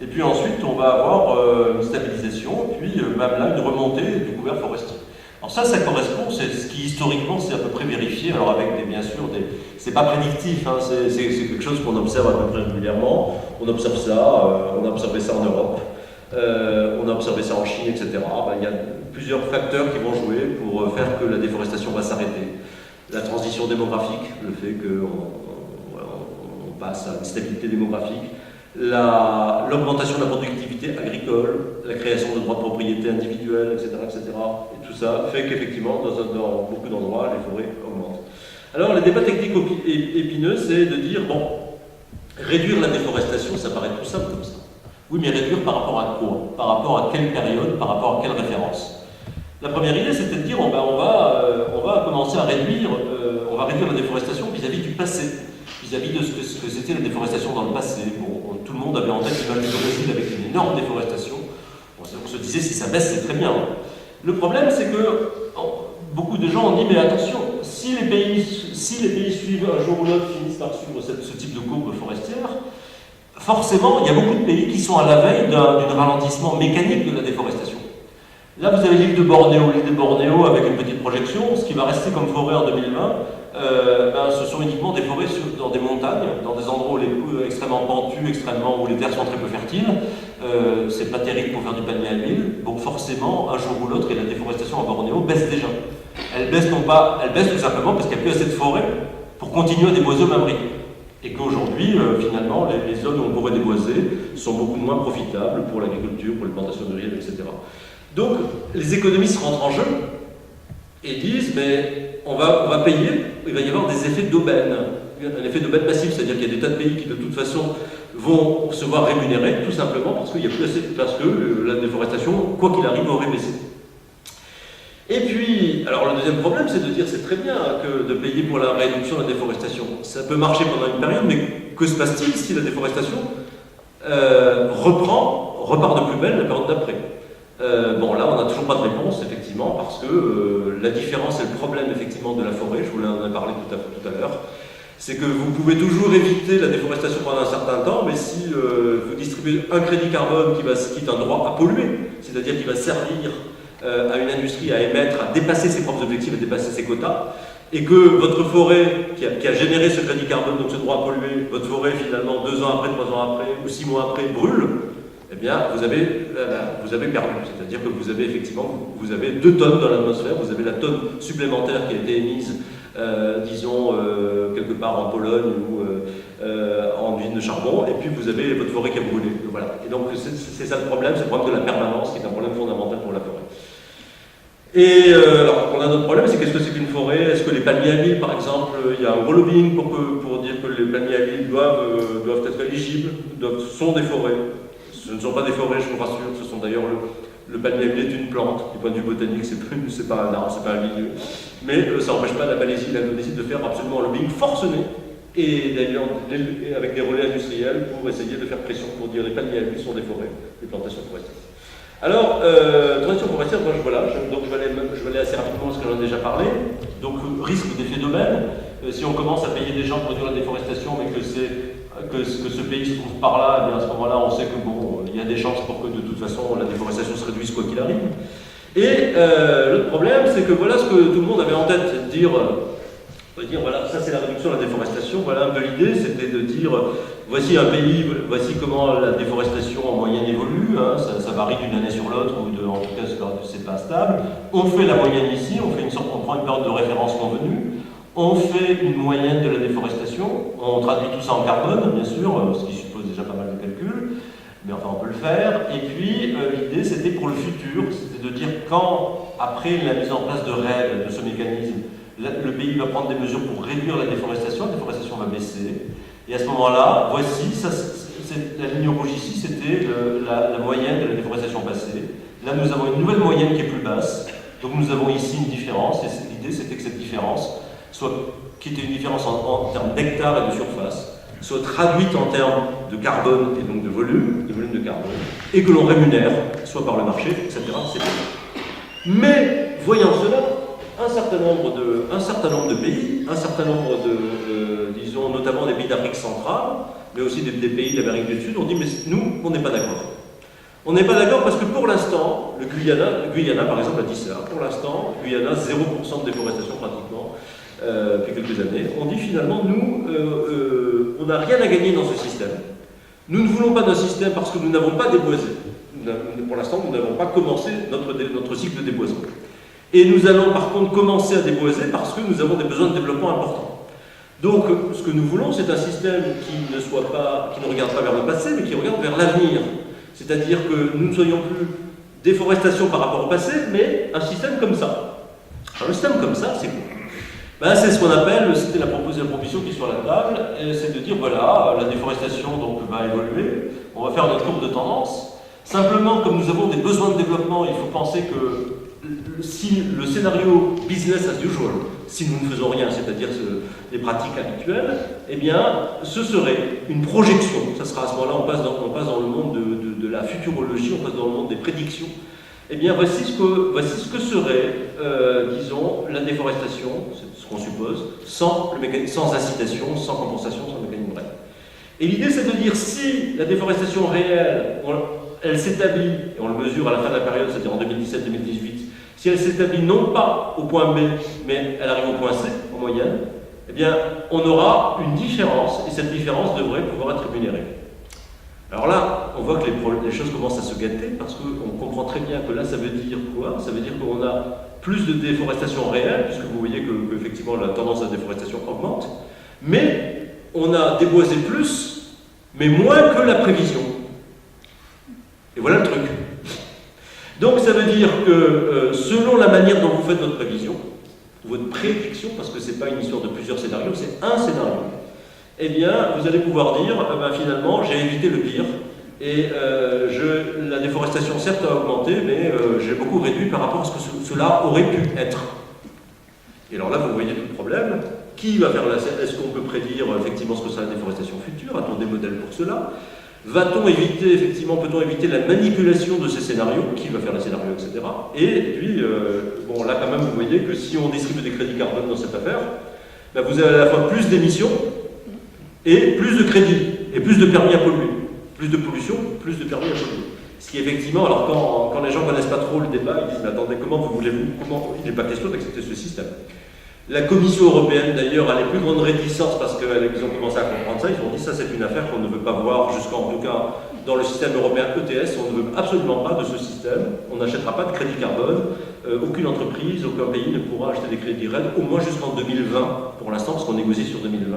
Et puis ensuite, on va avoir une stabilisation, puis même là, une remontée du couvert forestier. Alors ça correspond, c'est ce qui historiquement c'est à peu près vérifié, alors avec bien sûr c'est pas prédictif, hein, c'est quelque chose qu'on observe à peu près régulièrement. On observe ça, on a observé ça en Europe, on a observé ça en Chine, etc. Ben, il y a plusieurs facteurs qui vont jouer pour faire que la déforestation va s'arrêter. La transition démographique, le fait qu'on passe à une stabilité démographique, l'augmentation de la productivité agricole, la création de droits de propriété individuels, etc., etc. Et tout ça fait qu'effectivement, dans beaucoup d'endroits, les forêts augmentent. Alors, le débat technique épineux, c'est de dire, bon, réduire la déforestation, ça paraît tout simple comme ça. Oui, mais réduire par rapport à quoi? Par rapport à quelle période? Par rapport à quelle référence? La première idée, c'était de dire, on va commencer à réduire, on va réduire la déforestation vis-à-vis du passé, vis-à-vis de ce que c'était la déforestation dans le passé. Bon, tout le monde avait en tête l'image du Brésil avec une énorme déforestation. On se disait, si ça baisse, c'est très bien. Le problème, c'est que beaucoup de gens ont dit, mais attention, si les pays suivent un jour ou l'autre, finissent par suivre ce type de courbe forestière, forcément, il y a beaucoup de pays qui sont à la veille d'un ralentissement mécanique de la déforestation. Là, vous avez l'île de Bornéo avec une petite projection. Ce qui va rester comme forêt en 2020, ce sont uniquement des forêts dans des montagnes, dans des endroits extrêmement pentus, où les terres sont très peu fertiles. C'est pas terrible pour faire du palmier à l'huile. Donc forcément, un jour ou l'autre, et la déforestation à Bornéo baisse déjà. Elle baisse tout simplement parce qu'il n'y a plus assez de forêts pour continuer à déboiser au même rythme. Et qu'aujourd'hui, finalement, les zones où on pourrait déboiser sont beaucoup moins profitables pour l'agriculture, pour les plantations de riz, etc. Donc, les économistes rentrent en jeu et disent, mais on va payer, il va y avoir des effets d'aubaine, un effet d'aubaine passif, c'est-à-dire qu'il y a des tas de pays qui, de toute façon, vont se voir rémunérés, tout simplement parce qu'il y a plus assez, parce que la déforestation, quoi qu'il arrive, aurait baissé. Et puis, alors le deuxième problème, c'est de dire, c'est très bien que de payer pour la réduction de la déforestation. Ça peut marcher pendant une période, mais que se passe-t-il si la déforestation repart de plus belle la période d'après? Bon, là, on n'a toujours pas de réponse, effectivement, parce que la différence et le problème, effectivement, de la forêt, je vous en ai parlé tout à l'heure, c'est que vous pouvez toujours éviter la déforestation pendant un certain temps, mais si vous distribuez un crédit carbone qui est un droit à polluer, c'est-à-dire qui va servir à une industrie à émettre, à dépasser ses propres objectifs, à dépasser ses quotas, et que votre forêt, qui a généré ce crédit carbone, donc ce droit à polluer, votre forêt, finalement, 2 ans après, 3 ans après, ou 6 mois après, brûle, eh bien, vous avez perdu. C'est-à-dire que vous avez effectivement, vous avez 2 tonnes dans l'atmosphère, vous avez la tonne supplémentaire qui a été émise, disons, quelque part en Pologne ou en usine de charbon, et puis vous avez votre forêt qui a brûlé. Voilà. Et donc, c'est ça le problème, c'est le problème de la permanence, qui est un problème fondamental pour la forêt. Et alors, on a un autre problème, c'est qu'est-ce que c'est qu'une forêt? Est-ce que les palmiers à huile, par exemple, il y a un gros lobbying pour dire que les palmiers à huile doivent être éligibles, sont des forêts. Ce ne sont pas des forêts, je vous rassure, ce sont d'ailleurs le palmier à huile est une plante, du point de vue botanique, c'est pas un arbre, c'est pas un milieu. Mais ça n'empêche pas la Malaisie et l'Indonésie de faire absolument un lobbying forcené, et d'ailleurs avec des relais industriels pour essayer de faire pression pour dire les palmiers à huile sont des forêts, des plantations forestières. Alors, transition forestière, moi, donc je vais aller assez rapidement parce que j'en ai déjà parlé. Donc, risque d'effet d'aubaine. Si on commence à payer des gens pour réduire la déforestation, mais que ce pays se trouve par là, eh bien à ce moment-là, on sait que bon, il y a des chances pour que de toute façon la déforestation se réduise quoi qu'il arrive. Et l'autre problème, c'est que voilà ce que tout le monde avait en tête, c'est de dire, voilà, ça c'est la réduction de la déforestation. Voilà un peu l'idée, c'était de dire, voici un pays, voici comment la déforestation en moyenne évolue, hein, ça varie d'une année sur l'autre, ou en tout cas c'est pas stable. On fait la moyenne ici, on prend une période de référence convenue, on fait une moyenne de la déforestation, on traduit tout ça en carbone, bien sûr, ce qui suppose déjà pas mal de calculs, mais enfin on peut le faire. Et puis l'idée c'était pour le futur, c'était de dire quand, après la mise en place de règles de ce mécanisme, le pays va prendre des mesures pour réduire la déforestation va baisser. Et à ce moment-là, voici, la ligne rouge ici, c'était la moyenne de la déforestation passée. Là, nous avons une nouvelle moyenne qui est plus basse. Donc nous avons ici une différence, et l'idée c'était que cette différence, qui était une différence en termes d'hectares et de surface, soit traduite en termes de carbone et donc de volume de carbone, et que l'on rémunère, soit par le marché, etc. Mais, voyant cela, un certain nombre de pays, un certain nombre disons, notamment des pays d'Afrique centrale, mais aussi des pays d'Amérique du Sud, ont dit, mais nous, on n'est pas d'accord. On n'est pas d'accord parce que pour l'instant, le Guyana par exemple a dit ça, pour l'instant, Guyana, 0% de déforestation pratiquement, depuis quelques années. On dit finalement, nous, on n'a rien à gagner dans ce système. Nous ne voulons pas d'un système parce que nous n'avons pas déboisé. Pour l'instant, nous n'avons pas commencé notre cycle de déboisement. Et nous allons par contre commencer à déboiser parce que nous avons des besoins de développement importants. Donc, ce que nous voulons, c'est un système qui ne regarde pas vers le passé, mais qui regarde vers l'avenir. C'est-à-dire que nous ne soyons plus déforestation par rapport au passé, mais un système comme ça. Alors, le système comme ça, c'est quoi? Ben, c'est ce qu'on appelle, c'était la proposition qui est sur la table, c'est de dire, voilà, la déforestation donc, va évoluer, on va faire notre courbe de tendance. Simplement, comme nous avons des besoins de développement, il faut penser que si le scénario business as usual, si nous ne faisons rien, c'est-à-dire les pratiques habituelles, eh bien, ce serait une projection. Ça sera à ce moment-là, on passe dans le monde de la futurologie, on passe dans le monde des prédictions. Eh bien, voici ce que serait, disons, la déforestation, c'est ce qu'on suppose, sans incitation, sans compensation, sans mécanisme réel. Et l'idée, c'est de dire si la déforestation réelle, elle s'établit, et on le mesure à la fin de la période, c'est-à-dire en 2017-2018, si elle s'établit non pas au point B, mais elle arrive au point C, en moyenne, eh bien, on aura une différence, et cette différence devrait pouvoir être rémunérée. Alors là, on voit que les choses commencent à se gâter, parce qu'on comprend très bien que là, ça veut dire quoi? Ça veut dire qu'on a plus de déforestation réelle, puisque vous voyez que effectivement, la tendance à la déforestation augmente, mais on a déboisé plus, mais moins que la prévision. Et voilà le truc. Donc ça veut dire que selon la manière dont vous faites votre prévision, votre prédiction, parce que ce n'est pas une histoire de plusieurs scénarios, c'est un scénario, eh bien vous allez pouvoir dire, finalement j'ai évité le pire, et la déforestation certes a augmenté, mais j'ai beaucoup réduit par rapport à ce que cela aurait pu être. Et alors là vous voyez tout le problème. Qui va faire est-ce qu'on peut prédire effectivement ce que sera la déforestation future? A-t-on des modèles pour cela? Va-t-on éviter, effectivement, peut-on éviter la manipulation de ces scénarios? Qui va faire les scénarios, etc. Et puis, bon, là, quand même, vous voyez que si on distribue des crédits carbone dans cette affaire, ben, vous avez à la fois plus d'émissions et plus de crédits, et plus de permis à polluer. Plus de pollution, plus de permis à polluer. Ce qui, effectivement, alors quand les gens ne connaissent pas trop le débat, ils disent, mais attendez, comment il n'est pas question d'accepter ce système? La Commission européenne, d'ailleurs, a les plus grandes réticences parce qu'ils ont commencé à comprendre ça. Ils ont dit ça, c'est une affaire qu'on ne veut pas voir jusqu'en tout cas dans le système européen ETS. On ne veut absolument pas de ce système. On n'achètera pas de crédit carbone. Aucune entreprise, aucun pays ne pourra acheter des crédits RED, au moins jusqu'en 2020 pour l'instant, parce qu'on négocie sur 2020,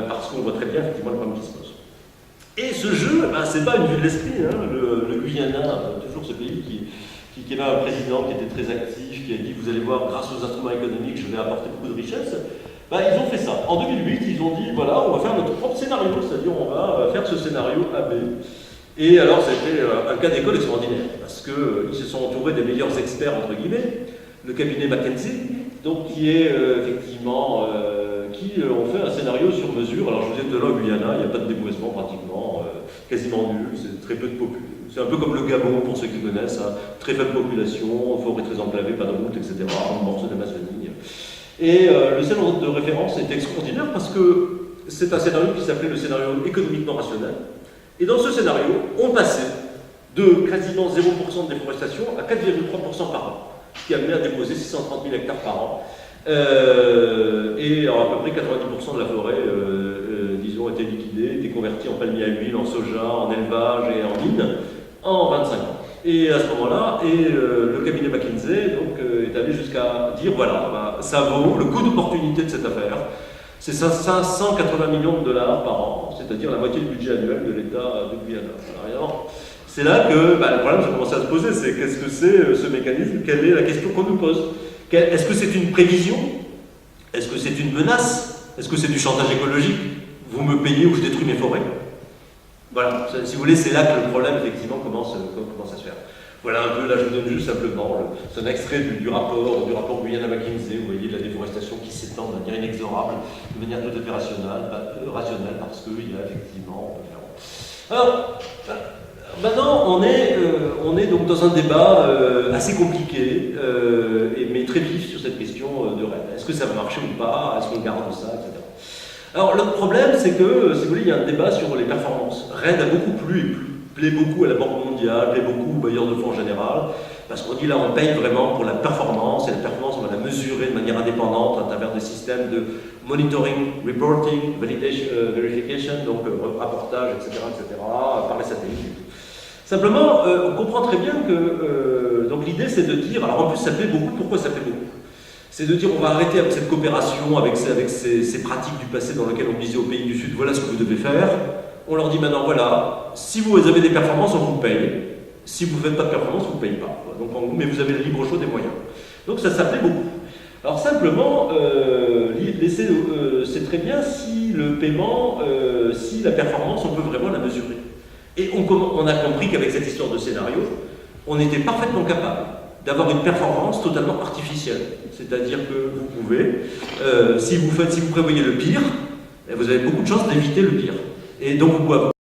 parce qu'on voit très bien effectivement le problème qui se pose. Et ce jeu, c'est pas une vue de l'esprit. Hein. Le Guyana, toujours ce pays qui avait un président qui était très actif, qui a dit vous allez voir, grâce aux instruments économiques, je vais apporter beaucoup de richesses. Ils ont fait ça. En 2008, ils ont dit voilà, on va faire notre propre scénario, c'est-à-dire on va faire ce scénario AB. Et alors, c'était un cas d'école extraordinaire, parce qu'ils se sont entourés des meilleurs experts, entre guillemets, le cabinet McKinsey, donc qui est effectivement, qui ont fait un scénario sur mesure. Alors, je vous disais tout à l'heure, au Guyana, il n'y a pas de déboisement pratiquement, quasiment nul, c'est très peu de population. C'est un peu comme le Gabon, pour ceux qui connaissent, hein. Très faible population, forêt très enclavée, pas de route, etc., un morceau d'Amazonie. Et le scénario de référence est extraordinaire parce que c'est un scénario qui s'appelait le scénario économiquement rationnel. Et dans ce scénario, on passait de quasiment 0% de déforestation à 4,3% par an, ce qui amenait à déposer 630 000 hectares par an. Et alors, à peu près 90% de la forêt, disons, était liquidée, était convertie en palmier à huile, en soja, en élevage et en mine, en 25 ans. Et à ce moment-là, le cabinet McKinsey donc, est allé jusqu'à dire, voilà, ça vaut le coût d'opportunité de cette affaire. C'est 580 millions de dollars par an, c'est-à-dire la moitié du budget annuel de l'État de Guyana. Alors évidemment, c'est là que le problème a commencé à se poser, c'est qu'est-ce que c'est ce mécanisme? Quelle est la question qu'on nous pose? Est-ce que c'est une prévision? Est-ce que c'est une menace? Est-ce que c'est du chantage écologique? Vous me payez ou je détruis mes forêts? Voilà, si vous voulez, c'est là que le problème, effectivement, commence à se faire. Voilà un peu, là je vous donne juste simplement, c'est un extrait du rapport Guyana-McKinsey, vous voyez, de la déforestation qui s'étend de manière inexorable, de manière tout à fait rationnelle, parce qu'il y a effectivement... Alors, maintenant, on on est donc dans un débat assez compliqué, mais très vif sur cette question de RAID. Est-ce que ça va marcher ou pas? Est-ce qu'on garde ça, etc. Alors, le problème, c'est que, si vous voulez, il y a un débat sur les performances. RAID a beaucoup plu et plaît beaucoup à la Banque mondiale, plaît beaucoup aux bailleurs de fonds en général, parce qu'on dit là, on paye vraiment pour la performance, et la performance, on va la mesurer de manière indépendante à travers des systèmes de monitoring, reporting, verification, donc rapportage, etc., par les satellites. Simplement, on comprend très bien que donc l'idée, c'est de dire, alors en plus, ça plaît beaucoup. Pourquoi ça plaît beaucoup? C'est de dire, on va arrêter avec cette coopération, avec ces pratiques du passé dans lesquelles on disait aux pays du Sud, voilà ce que vous devez faire. On leur dit maintenant, voilà, si vous avez des performances, on vous paye. Si vous ne faites pas de performance, on ne vous paye pas. Donc, mais vous avez le libre choix des moyens. Donc ça plaît beaucoup. Alors simplement, c'est très bien si le paiement, si la performance, on peut vraiment la mesurer. Et on a compris qu'avec cette histoire de scénario, on était parfaitement capable d'avoir une performance totalement artificielle. C'est-à-dire que vous pouvez, si vous prévoyez le pire, vous avez beaucoup de chances d'éviter le pire. Et donc vous pouvez